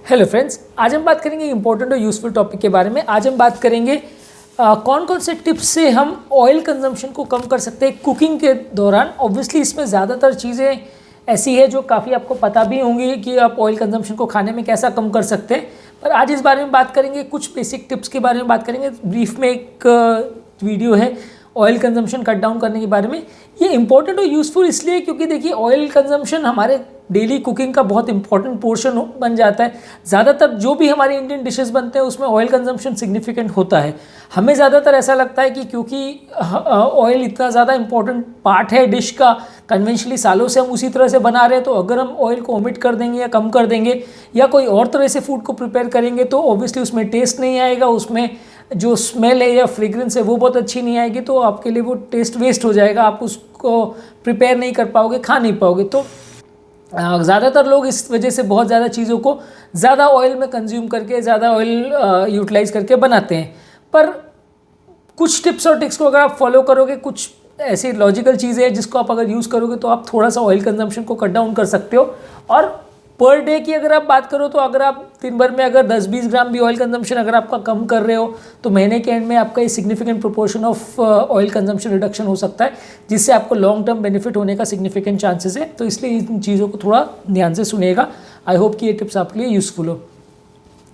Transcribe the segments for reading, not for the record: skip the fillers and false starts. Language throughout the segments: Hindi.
हेलो फ्रेंड्स, आज हम बात करेंगे इंपॉर्टेंट और यूज़फुल टॉपिक के बारे में। आज हम बात करेंगे कौन कौन से टिप्स से हम ऑयल कंजम्पशन को कम कर सकते हैं कुकिंग के दौरान। ऑब्वियसली इसमें ज़्यादातर चीज़ें ऐसी है जो काफ़ी आपको पता भी होंगी कि आप ऑयल कंजम्पशन को खाने में कैसा कम कर सकते हैं, पर आज इस बारे में बात करेंगे, कुछ बेसिक टिप्स के बारे में बात करेंगे। ब्रीफ में एक वीडियो है ऑयल कंजम्पशन कट डाउन करने के बारे में। ये इंपॉर्टेंट और यूज़फुल इसलिए क्योंकि देखिए ऑयल कंजम्पशन हमारे डेली कुकिंग का बहुत इंपॉर्टेंट पोर्शन बन जाता है। ज़्यादातर जो भी हमारे इंडियन डिशेस बनते हैं उसमें ऑयल कंजम्पशन सिग्निफिकेंट होता है। हमें ज़्यादातर ऐसा लगता है कि क्योंकि ऑयल इतना ज़्यादा इंपॉर्टेंट पार्ट है डिश का, कन्वेंशनली सालों से हम उसी तरह से बना रहे हैं, तो अगर हम ऑयल को ओमिट कर देंगे या कम कर देंगे या कोई और तरह से फूड को प्रिपेयर करेंगे तो ऑब्वियसली उसमें टेस्ट नहीं आएगा, उसमें जो स्मेल है या फ्रेग्रेंस है वो बहुत अच्छी नहीं आएगी, तो आपके लिए वो टेस्ट वेस्ट हो जाएगा, आप उसको प्रिपेयर नहीं कर पाओगे, खा नहीं पाओगे। तो ज़्यादातर लोग इस वजह से बहुत ज़्यादा चीज़ों को ज़्यादा ऑयल में कंज्यूम करके, ज़्यादा ऑयल यूटिलाइज करके बनाते हैं। पर कुछ टिप्स और ट्रिक्स को अगर आप फॉलो करोगे, कुछ ऐसी लॉजिकल चीज़ें हैं जिसको आप अगर यूज़ करोगे तो आप थोड़ा सा ऑयल कंजम्पशन को कट डाउन कर सकते हो। और पर डे की अगर आप बात करो तो अगर आप दिन भर में अगर 10-20 ग्राम भी ऑयल कंजम्पशन अगर आपका कम कर रहे हो तो महीने के एंड में आपका ये significant proportion of oil consumption reduction हो सकता है, जिससे आपको लॉन्ग टर्म बेनिफिट होने का सिग्निफिकेंट चांसेस है। तो इसलिए इन चीज़ों को थोड़ा ध्यान से सुनिएगा। आई होप कि ये टिप्स आपके लिए यूज़फुल हो।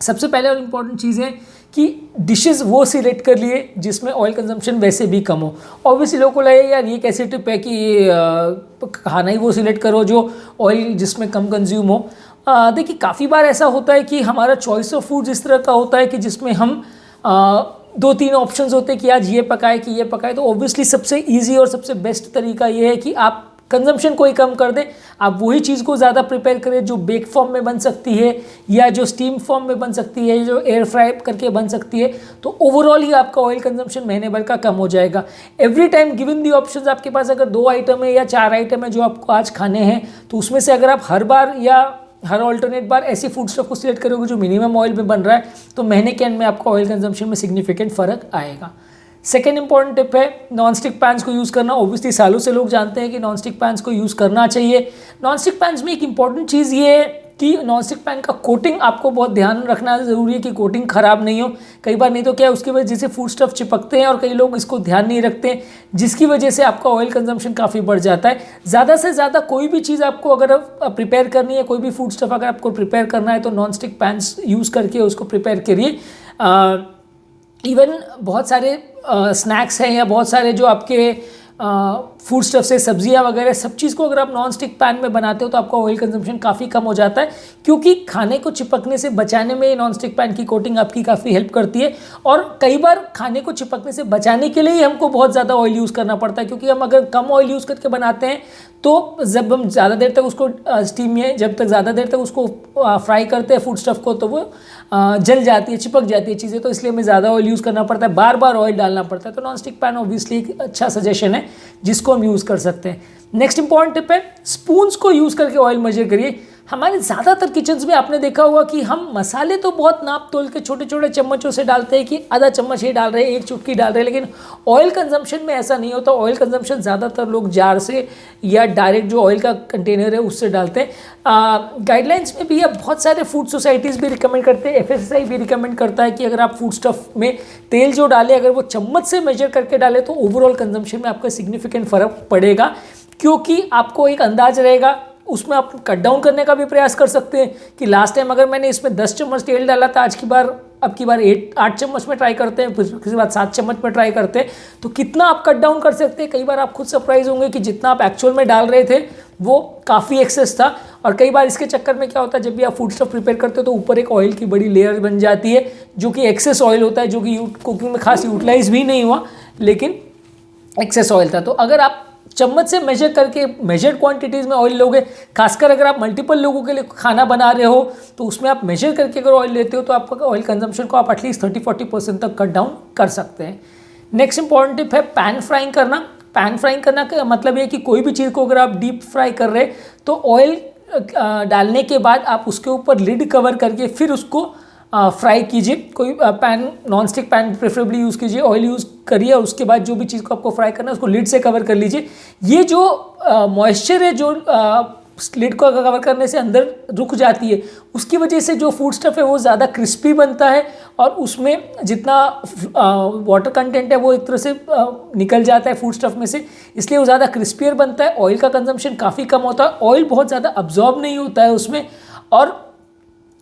सबसे पहले और इम्पॉर्टेंट चीज़ है कि डिशेस वो सिलेक्ट कर लिए जिसमें ऑयल कंजम्पशन वैसे भी कम हो। ऑब्वियसली लोगों को लगे यार ये कैसी टिप है कि खाना ही वो सिलेक्ट करो जो ऑयल जिसमें कम कंज्यूम हो। देखिए काफ़ी बार ऐसा होता है कि हमारा चॉइस ऑफ फूड इस तरह का होता है कि जिसमें हम 2-3 ऑप्शंस होते हैं कि आज ये पकाए कि ये पकाए। तो ऑब्वियसली सबसे ईजी और सबसे बेस्ट तरीका ये है कि आप कंजम्पशन को ही कम कर दें, आप वही चीज़ को ज़्यादा प्रिपेयर करें जो बेक फॉर्म में बन सकती है या जो स्टीम फॉर्म में बन सकती है, जो एयर फ्राई करके बन सकती है। तो ओवरऑल ही आपका ऑयल कंजम्पशन महीने भर का कम हो जाएगा। Every time given the options, आपके पास अगर 2 आइटम है या 4 आइटम है जो आपको आज खाने हैं, तो उसमें से अगर आप हर बार या हर ऑल्टरनेट बार ऐसी फूड स्टफ को सिलेक्ट करोगे जो मिनिमम ऑयल में बन रहा है, तो महीने के एंड में आपका ऑयल कंजम्पशन में सिग्निफिकेंट फ़र्क आएगा। सेकेंड इंपॉर्टेंट टिप है नॉन स्टिक पैन्स को यूज़ करना। ऑब्वियसली सालों से लोग जानते हैं कि नॉन स्टिक पैन्स को यूज़ करना चाहिए। नॉन स्टिक पैन्स में एक इंपॉर्टेंट चीज़ ये है कि नॉन स्टिक पैन का कोटिंग आपको बहुत ध्यान रखना ज़रूरी है कि कोटिंग ख़राब नहीं हो। कई बार नहीं तो क्या उसकी वजह से फूड स्टफ चिपकते हैं और कई लोग इसको ध्यान नहीं रखते, जिसकी वजह से आपका ऑयल कंजम्पशन काफ़ी बढ़ जाता है। ज़्यादा से ज़्यादा कोई भी चीज़ आपको अगर प्रिपेयर करनी है, कोई भी फूड स्टफ अगर आपको प्रिपेयर करना है तो नॉन स्टिक पैन्स यूज़ करके उसको प्रिपेयर करिए। इवन बहुत सारे स्नैक्स हैं या बहुत सारे जो आपके फूड स्टफ से सब्जियां वगैरह सब चीज़ को अगर आप नॉन स्टिक पैन में बनाते हो तो आपका ऑयल कंजम्पशन काफ़ी कम हो जाता है, क्योंकि खाने को चिपकने से बचाने में नॉन स्टिक पैन की कोटिंग आपकी काफ़ी हेल्प करती है। और कई बार खाने को चिपकने से बचाने के लिए ही हमको बहुत ज़्यादा ऑयल यूज़ करना पड़ता है, क्योंकि हम अगर कम ऑयल यूज़ करके बनाते हैं तो जब हम ज़्यादा देर तक उसको स्टीम में जब तक ज़्यादा देर तक उसको फ्राई करते हैं फूड स्टफ को, तो वो जल जाती है, चिपक जाती है चीज़ें। तो इसलिए हमें ज़्यादा ऑयल यूज़ करना पड़ता है, बार बार ऑयल डालना पड़ता है। तो नॉन स्टिक पैन ऑब्वियसली एक अच्छा सजेशन है जिसको हम यूज़ कर सकते हैं। नेक्स्ट इंपॉर्टेंट टिप है स्पून्स को यूज़ करके ऑयल मेजर करिए। हमारे ज़्यादातर किचन्स में आपने देखा होगा कि हम मसाले तो बहुत नाप तोल के छोटे छोटे चम्मचों से डालते हैं कि आधा चम्मच ही डाल रहे हैं, 1 चुटकी डाल रहे हैं, लेकिन ऑयल कंजम्पशन में ऐसा नहीं होता। ऑयल कंजम्पशन ज़्यादातर लोग जार से या डायरेक्ट जो ऑयल का कंटेनर है उससे डालते हैं। गाइडलाइंस में भी अब बहुत सारे फूड सोसाइटीज़ भी रिकमेंड करते हैं, FSSAI भी रिकमेंड करता है कि अगर आप फूड स्टफ में तेल जो डालें अगर वो चम्मच से मेजर करके डालें तो ओवरऑल कंजम्पशन में आपका सिग्निफिकेंट फ़र्क पड़ेगा, क्योंकि आपको एक अंदाज रहेगा। उसमें आप कट डाउन करने का भी प्रयास कर सकते हैं कि लास्ट टाइम अगर मैंने इसमें 10 चम्मच तेल डाला था, अब की बार 8 चम्मच में ट्राई करते हैं, फिर उसके बाद 7 चम्मच में ट्राई करते हैं, तो कितना आप कट डाउन कर सकते हैं। कई बार आप खुद सरप्राइज होंगे कि जितना आप एक्चुअल में डाल रहे थे वो काफ़ी एक्सेस था। और कई बार इसके चक्कर में क्या होता है, जब भी आप फूड स्टफ प्रिपेयर करते हो तो ऊपर एक ऑयल की बड़ी लेयर बन जाती है जो कि एक्सेस ऑयल होता है, जो कि कुकिंग में खास यूटिलाइज भी नहीं हुआ लेकिन एक्सेस ऑयल था। तो अगर आप चम्मच से मेजर करके मेजर्ड क्वांटिटीज़ में ऑयल लोगे, खासकर अगर आप मल्टीपल लोगों के लिए खाना बना रहे हो तो उसमें आप मेजर करके अगर ऑयल लेते हो तो आपका ऑयल कंजम्पशन को आप एटलीस्ट 30-40% तक कट डाउन कर सकते हैं। नेक्स्ट इंपॉर्टेंट टिप है पैन फ्राइंग करना। पैन फ्राइंग करना का मतलब ये कि कोई भी चीज़ को अगर आप डीप फ्राई कर रहे हैं तो ऑयल डालने के बाद आप उसके ऊपर लिड कवर करके फिर उसको फ्राई कीजिए। कोई pan non stick pan preferably use कीजिए, ऑयल यूज़ करिए और उसके बाद जो भी चीज़ को आपको फ्राई करना है उसको लिड से कवर कर लीजिए। ये जो मॉइस्चर है जो लिड को कवर करने से अंदर रुक जाती है, उसकी वजह से जो फूड स्टफ है वो ज़्यादा क्रिस्पी बनता है और उसमें जितना वाटर कंटेंट है वो एक तरह से निकल जाता है फूड स्टफ में से, इसलिए वो ज़्यादा क्रिस्पियर बनता है। ऑयल का कंजम्पशन काफ़ी कम होता है, ऑयल बहुत ज़्यादा अब्जॉर्ब नहीं होता है उसमें, और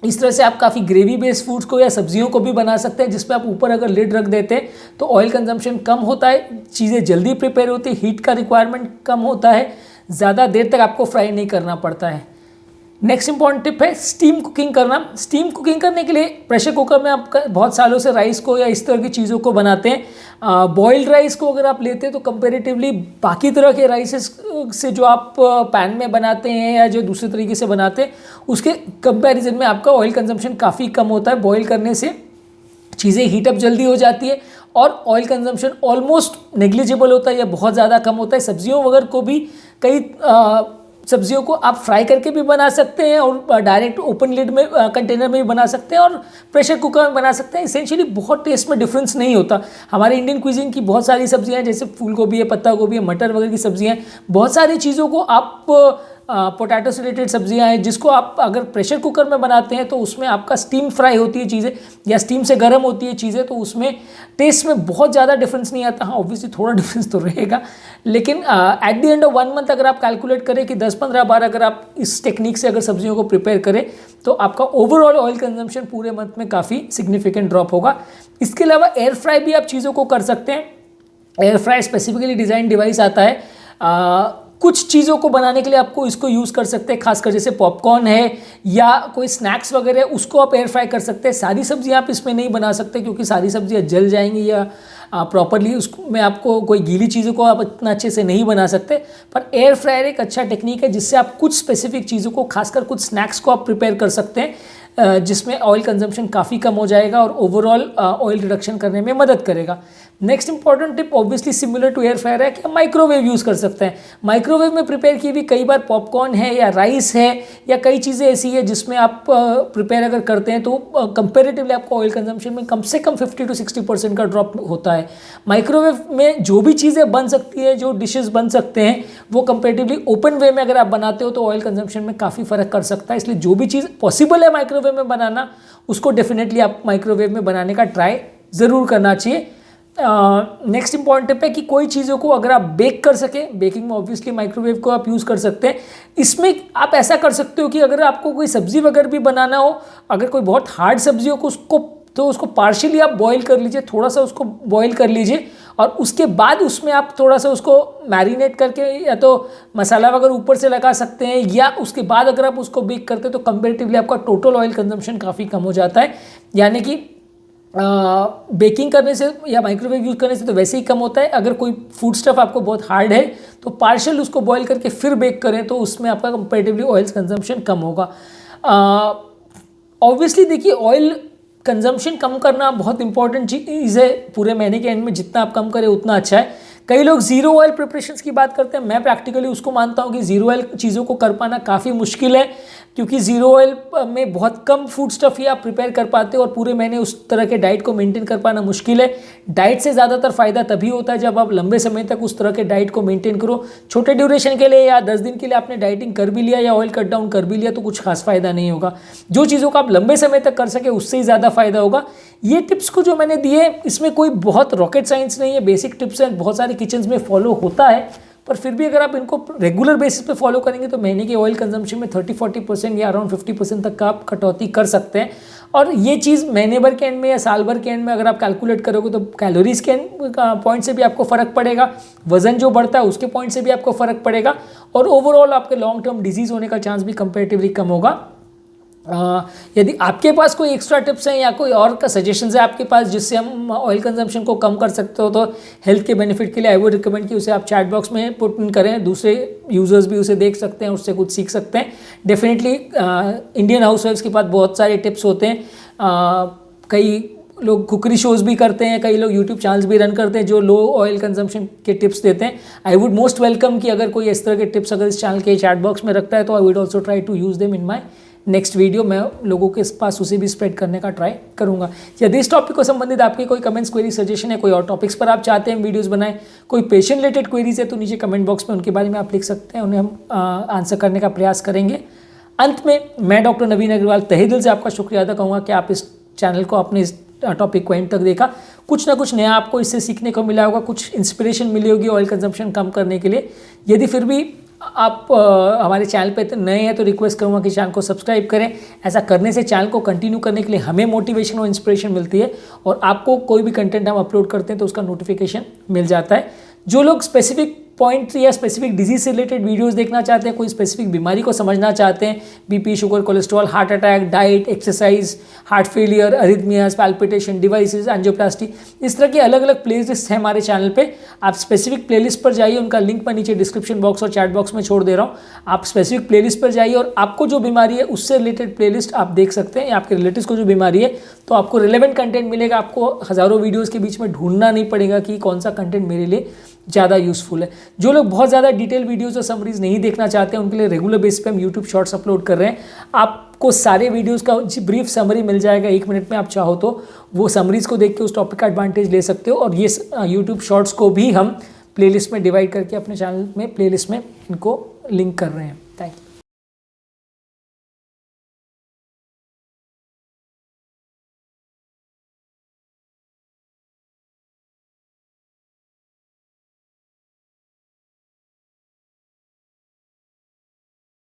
इस तरह से आप काफ़ी ग्रेवी बेस्ड फूड्स को या सब्जियों को भी बना सकते हैं, जिसपे आप ऊपर अगर लिड रख देते हैं तो ऑयल कंजम्पशन कम होता है, चीज़ें जल्दी प्रिपेयर होती है, हीट का रिक्वायरमेंट कम होता है, ज़्यादा देर तक आपको फ्राई नहीं करना पड़ता है। नेक्स्ट इंपॉर्टेंट टिप है स्टीम कुकिंग करना। स्टीम कुकिंग करने के लिए प्रेशर कुकर में आप बहुत सालों से राइस को या इस तरह की चीज़ों को बनाते हैं। बॉइल्ड राइस को अगर आप लेते हैं तो कंपैरेटिवली बाकी तरह के राइसेस से जो आप पैन में बनाते हैं या जो दूसरे तरीके से बनाते हैं उसके कंपैरिजन में आपका ऑयल कंजम्पशन काफ़ी कम होता है। बॉईल करने से चीज़ें हीटअप जल्दी हो जाती है और ऑयल कंजम्पशन ऑलमोस्ट नेग्लिजिबल होता है या बहुत ज़्यादा कम होता है। सब्जियों वगैरह को भी कई सब्जियों को आप फ्राई करके भी बना सकते हैं और डायरेक्ट ओपन लिड में कंटेनर में भी बना सकते हैं और प्रेशर कुकर में बना सकते हैं। इसेंशियली बहुत टेस्ट में डिफरेंस नहीं होता। हमारे इंडियन क्विजीन की बहुत सारी सब्जियां हैं, जैसे फूल गोभी है, पत्ता गोभी है, मटर वगैरह की सब्जियां हैं, बहुत सारी चीज़ों को आप पोटैटो से रिलेटेड सब्जियां हैं जिसको आप अगर प्रेशर कुकर में बनाते हैं तो उसमें आपका स्टीम फ्राई होती है चीज़ें या स्टीम से गर्म होती है चीज़ें, तो उसमें टेस्ट में बहुत ज़्यादा डिफरेंस नहीं आता। हाँ, ऑब्वियसली थोड़ा डिफरेंस तो रहेगा, लेकिन at the end of 1 month अगर आप कैलकुलेट करें कि 10-15 बार अगर आप इस टेक्निक से अगर सब्जियों को प्रिपेयर करें तो आपका ओवरऑल ऑयल कंजम्पशन पूरे मंथ में काफ़ी सिग्निफिकेंट ड्रॉप होगा। इसके अलावा एयर फ्राई भी आप चीज़ों को कर सकते हैं। Air fry specifically design device आता है, कुछ चीज़ों को बनाने के लिए आपको इसको यूज़ कर सकते हैं, खासकर जैसे पॉपकॉर्न है या कोई स्नैक्स वगैरह, उसको आप एयर फ्राई कर सकते हैं। सारी सब्जियां आप इसमें नहीं बना सकते क्योंकि सारी सब्जियां जल जाएंगी या प्रॉपरली उसमें आपको कोई गीली चीज़ों को आप इतना अच्छे से नहीं बना सकते। पर एयर फ्रायर एक अच्छा टेक्निक है जिससे आप कुछ स्पेसिफिक चीज़ों को, खासकर कुछ स्नैक्स को आप प्रिपेयर कर सकते हैं, जिसमें ऑयल कंजम्पशन काफ़ी कम हो जाएगा और ओवरऑल ऑयल रिडक्शन करने में मदद करेगा। Next important tip obviously similar to air fryer है कि माइक्रोवेव यूज़ कर सकते हैं। माइक्रोवेव में प्रिपेयर की हुई कई बार पॉपकॉर्न है या राइस है या कई चीज़ें ऐसी है जिसमें आप प्रिपेयर अगर करते हैं तो कंपेरेटिवली आपको ऑयल कंजम्पशन में कम से कम 50 to 60% का ड्रॉप होता है। माइक्रोवेव में जो भी चीज़ें बन सकती है, जो डिशेस बन सकते हैं, वो कंपेरेटिवली ओपन वे में अगर आप बनाते हो तो ऑयल कंजम्पशन में काफ़ी फ़र्क कर सकता है। इसलिए जो भी चीज़ पॉसिबल है माइक्रोवेव में बनाना, उसको डेफिनेटली आप माइक्रोवेव में बनाने का ट्राई ज़रूर करना चाहिए। नेक्स्ट इंपॉर्टेंट टिप है कि कोई चीज़ों को अगर आप बेक कर सकें, बेकिंग में ऑब्वियसली माइक्रोवेव को आप यूज़ कर सकते हैं। इसमें आप ऐसा कर सकते हो कि अगर आपको कोई सब्ज़ी वगैरह भी बनाना हो, अगर कोई बहुत हार्ड सब्जी हो उसको पार्शियली आप बॉईल कर लीजिए, थोड़ा सा उसको बॉईल कर लीजिए और उसके बाद उसमें आप थोड़ा सा उसको मैरिनेट करके या तो मसाला वगैरह ऊपर से लगा सकते हैं, या उसके बाद अगर आप उसको बेक करते हैं तो कंपेरेटिवली आपका टोटल ऑयल कंजम्पशन काफ़ी कम हो जाता है। यानी कि बेकिंग करने से या माइक्रोवेव यूज़ करने से तो वैसे ही कम होता है। अगर कोई फूड स्टफ आपको बहुत हार्ड है तो पार्शियल उसको बॉईल करके फिर बेक करें तो उसमें आपका कंपेरेटिवली ऑयल कंजम्पशन कम होगा। ऑब्वियसली देखिए, ऑयल कंजम्पशन कम करना बहुत इंपॉर्टेंट चीज़ है। पूरे महीने के एंड में जितना आप कम करें उतना अच्छा है। कई लोग ज़ीरो ऑयल प्रिपरेशंस की बात करते हैं, मैं प्रैक्टिकली उसको मानता हूँ कि ज़ीरो ऑयल चीज़ों को कर पाना काफ़ी मुश्किल है, क्योंकि ज़ीरो ऑयल में बहुत कम फूड स्टफ ही आप प्रिपेयर कर पाते हो और पूरे महीने उस तरह के डाइट को मेंटेन कर पाना मुश्किल है। डाइट से ज़्यादातर फ़ायदा तभी होता है जब आप लंबे समय तक उस तरह के डाइट को मेंटेन करो। छोटे ड्यूरेशन के लिए या 10 दिन के लिए आपने डाइटिंग कर भी लिया या ऑयल कट डाउन कर भी लिया तो कुछ खास फ़ायदा नहीं होगा। जो चीज़ों को आप लंबे समय तक कर सके उससे ही ज़्यादा फ़ायदा होगा। ये टिप्स को जो मैंने दिए इसमेमें कोई बहुत रॉकेट साइंस नहीं है, बेसिक टिप्स हैं, बहुत सारे किचन्स में फॉलो होता है, पर फिर भी अगर आप इनको रेगुलर बेसिस पे फॉलो करेंगे तो महीने के ऑयल कंजम्पशन में 30-40% या अराउंड 50% तक का आप कटौती कर सकते हैं। और ये चीज़ महीने भर के एंड में या साल भर के एंड में अगर आप कैलकुलेट करोगे तो कैलोरीज के पॉइंट से भी आपको फ़र्क पड़ेगा, वजन जो बढ़ता है उसके पॉइंट से भी आपको फ़र्क पड़ेगा और ओवरऑल आपके लॉन्ग टर्म डिजीज़ होने का चांस भी कंपेरेटिवली कम होगा। यदि आपके पास कोई एक्स्ट्रा टिप्स हैं या कोई और का सजेशंस है आपके पास जिससे हम ऑयल कंजम्पशन को कम कर सकते हो तो हेल्थ के बेनिफिट के लिए आई वुड रिकमेंड कि उसे आप चैट बॉक्स में पुट इन करें। दूसरे यूज़र्स भी उसे देख सकते हैं, उससे कुछ सीख सकते हैं। डेफिनेटली इंडियन हाउसवाइफ्स के पास बहुत सारे टिप्स होते हैं। कई लोग कुकरी शोज़ भी करते हैं, कई लोग यूट्यूब चैनल्स भी रन करते हैं जो लो ऑयल कंजम्पशन के टिप्स देते हैं। आई वुड मोस्ट वेलकम कि अगर कोई इस तरह के टिप्स अगर इस चैनल के चैट बॉक्स में रखता है तो I would also try to use them in my next video मैं लोगों के पास उसे भी स्प्रेड करने का ट्राई करूँगा। यदि इस टॉपिक को संबंधित आपके कोई कमेंट्स, क्वेरी, सजेशन है, कोई और टॉपिक्स पर आप चाहते हैं वीडियोज़ बनाएं, कोई पेशेंट रिलेटेड क्वेरीज है तो नीचे कमेंट बॉक्स में उनके बारे में आप लिख सकते हैं, उन्हें हम आंसर करने का प्रयास करेंगे। अंत में मैं डॉक्टर नवीन अग्रवाल तहे दिल से आपका शुक्रिया अदा करूँगा कि आप इस चैनल को, अपने इस टॉपिक को एंड तक देखा। कुछ ना कुछ नया आपको इससे सीखने को मिला होगा, कुछ इंस्पिरेशन मिली होगी ऑयल कंजम्पशन कम करने के लिए। यदि फिर भी आप हमारे चैनल पे नए हैं तो रिक्वेस्ट करूँगा कि चैनल को सब्सक्राइब करें। ऐसा करने से चैनल को कंटिन्यू करने के लिए हमें मोटिवेशन और इंस्पिरेशन मिलती है और आपको कोई भी कंटेंट हम अपलोड करते हैं तो उसका नोटिफिकेशन मिल जाता है। जो लोग स्पेसिफिक पॉइंट या स्पेसिफिक डिजीज से रिलेटेड वीडियोस देखना चाहते हैं, कोई स्पेसिफिक बीमारी को समझना चाहते हैं, BP, sugar, cholesterol, heart attack, diet, exercise, heart failure, अरिथमियाज, palpitation, devices, angioplasty, इस तरह की अलग अलग प्लेलिस्ट हैं हमारे चैनल पे। आप स्पेसिफिक प्लेलिस्ट पर जाइए, उनका लिंक मैं नीचे डिस्क्रिप्शन बॉक्स और चैट बॉक्स में छोड़ दे रहा हूँ। आप स्पेसिफिक प्लेलिस्ट पर जाइए और आपको जो बीमारी है उससे रिलेटेड प्लेलिस्ट आप देख सकते हैं, या आपके रिलेटिव्स को जो बीमारी है तो आपको रिलेवेंट कंटेंट मिलेगा। आपको हज़ारों वीडियोज़ के बीच में ढूंढना नहीं पड़ेगा कि कौन सा कंटेंट मेरे लिए ज़्यादा यूज़फुल है। जो लोग बहुत ज़्यादा डिटेल वीडियोस और समरीज नहीं देखना चाहते हैं उनके लिए रेगुलर बेस पे हम यूट्यूब शॉर्ट्स अपलोड कर रहे हैं। आपको सारे वीडियोस का ब्रीफ समरी मिल जाएगा 1 मिनट में, आप चाहो तो वो समरीज को देख के उस टॉपिक का एडवांटेज ले सकते हो। और ये यूट्यूब शॉर्ट्स को भी हम प्लेलिस्ट में डिवाइड करके अपने चैनल में प्लेलिस्ट में इनको लिंक कर रहे हैं।